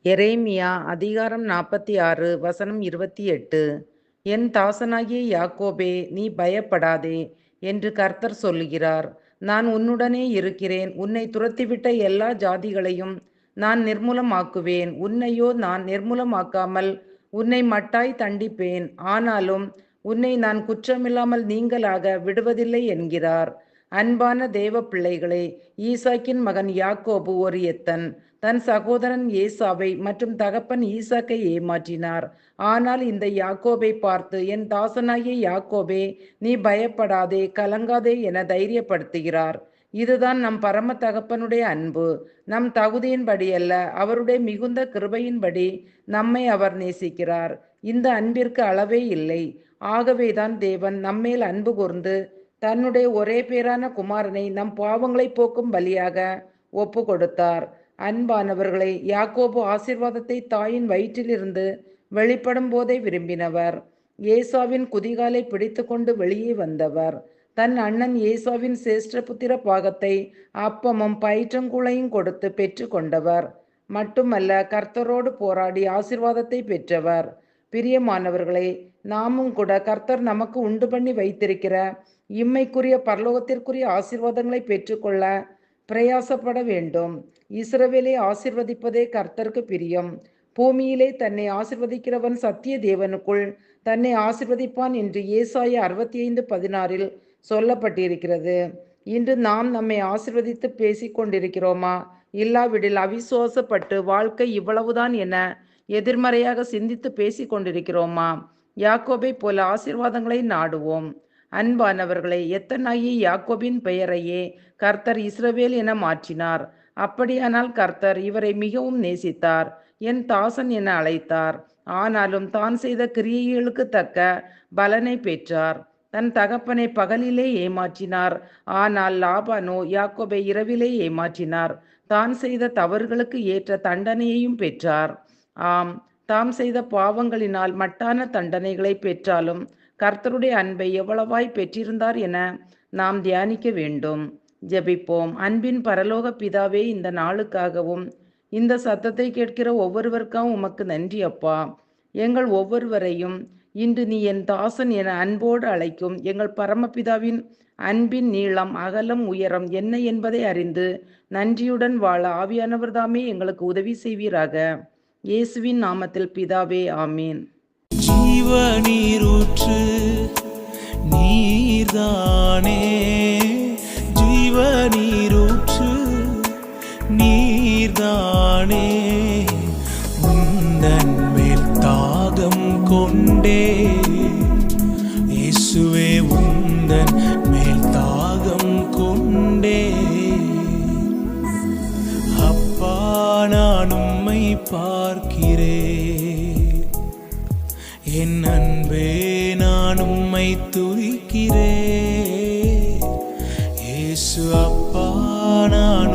எரேமியா அதிகாரம் 46 வசனம் 28. என் தாசனாகிய யாக்கோபே, நீ பயப்படாதே என்று கர்த்தர் சொல்லுகிறார். நான் உன்னுடனே இருக்கிறேன். உன்னை துரத்திவிட்ட எல்லா ஜாதிகளையும் நான் நிர்மூலமாக்குவேன். உன்னையோ நான் நிர்மூலமாக்காமல் உன்னை மட்டாய் தண்டிப்பேன். ஆனாலும் உன்னை நான் குற்றமில்லாமல் நீங்களாக விடுவதில்லை என்கிறார். அன்பான தேவ பிள்ளைகளே, ஈசாக்கின் மகன் யாக்கோபு ஒரு எத்தன் தன் சகோதரன் ஏசாவை மற்றும் தகப்பன் ஈசாக்கை ஏமாற்றினார். ஆனால் இந்த யாக்கோபை பார்த்து, என் தாசனாகிய யாக்கோபே, நீ பயப்படாதே, கலங்காதே என தைரியப்படுத்துகிறார். இதுதான் நம் பரம தகப்பனுடைய அன்பு. நம் தகுதியின்படி அல்ல, அவருடைய மிகுந்த கிருபையின்படி நம்மை அவர் நேசிக்கிறார். இந்த அன்பிற்கு அளவே இல்லை. ஆகவேதான் தேவன் நம்மேல் அன்பு கூர்ந்து தன்னுடைய ஒரே பேரான குமாரனை நம் பாவங்களை போக்கும் பலியாக ஒப்பு கொடுத்தார். அன்பானவர்களை, யாக்கோபு ஆசீர்வாதத்தை தாயின் வயிற்றிலிருந்து வெளிப்படும் போதே விரும்பினவர். ஏசாவின் குதிகாலை பிடித்து கொண்டு வெளியே வந்தவர். தன் அண்ணன் ஏசாவின் சேஷ்டபுத்திர பாகத்தை அப்பமும் பயிற்றங்கூளையும் கொடுத்து பெற்று கொண்டவர். மட்டுமல்ல, கர்த்தரோடு போராடி ஆசீர்வாதத்தை பெற்றவர். பிரியமானவர்களே, நாமும் கூட கர்த்தர் நமக்கு உண்டு பண்ணி வைத்திருக்கிற இம்மைக்குரிய பரலோகத்திற்குரிய ஆசீர்வாதங்களை பெற்றுக்கொள்ள பிரயாசப்பட வேண்டும். இஸ்ரவேலை ஆசீர்வதிப்பதே கர்த்தருக்கு பிரியம். பூமியிலே தன்னை ஆசீர்வதிக்கிறவன் சத்திய தேவனுக்குள் தன்னை ஆசீர்வதிப்பான் என்று ஏசாயா 65:16 சொல்லப்பட்டிருக்கிறது. இன்று நாம் நம்மை ஆசீர்வதித்து பேசிக்கொண்டிருக்கிறோமா? இல்லாவிடில் அவிசுவாசப்பட்டு வாழ்க்கை இவ்வளவுதான் என எதிர்மறையாக சிந்தித்து பேசிக்கொண்டிருக்கிறோமா? யாக்கோபை போல ஆசீர்வாதங்களை நாடுவோம். அன்பானவர்களை, எத்தனாகிய யாக்கோபின் பெயரையே கர்த்தர் இஸ்ரவேல் என மாற்றினார். அப்படியானால் கர்த்தர் இவரை மிகவும் நேசித்தார், என் தாசன் என அழைத்தார். ஆனாலும் தான் செய்த கிரியைகளுக்கு தக்க பலனை பெற்றார். தன் தகப்பனை பகலிலே ஏமாற்றினார். ஆனால் லாபானோ யாக்கோபை இரவிலே ஏமாற்றினார். தான் செய்த தவறுகளுக்கு ஏற்ற தண்டனையையும் பெற்றார். ஆம், தாம் செய்த பாவங்களினால் மட்டான தண்டனைகளை பெற்றாலும் கர்த்தருடைய அன்பை எவ்வளவாய் பெற்றிருந்தார் என நாம் தியானிக்க வேண்டும். ஜெபிப்போம். அன்பின் பரலோக பிதாவே, இந்த நாளுக்காகவும் இந்த சத்தத்தை கேட்கிற ஒவ்வொருவருக்காகவும் உமக்கு நன்றி அப்பா. எங்கள் ஒவ்வொருவரையும் இன்று நீ என் தாசன் என அன்போடு அழைக்கும் எங்கள் பரமபிதாவின் அன்பின் நீளம், அகலம், உயரம் என்ன என்பதை அறிந்து நன்றியுடன் வாழ ஆவியானவர் தாமே எங்களுக்கு உதவி செய்வீராக. இயேசுவின் நாமத்தில் பிதாவே, ஆமீன். ஜீவநீரூற்று நீர்தானே, ஜீவநீரூற்று நீர்தானே. உந்தன் மேல் தாகம் கொண்டே இயேசுவே, உந்தன் மேல் தாகம் கொண்டே. அப்பா, நான் உம்மை பார்க்கிறேன், என் அன்பே, நான் உம்மை துதிக்கிறேன். இயேசு அப்பா, நான்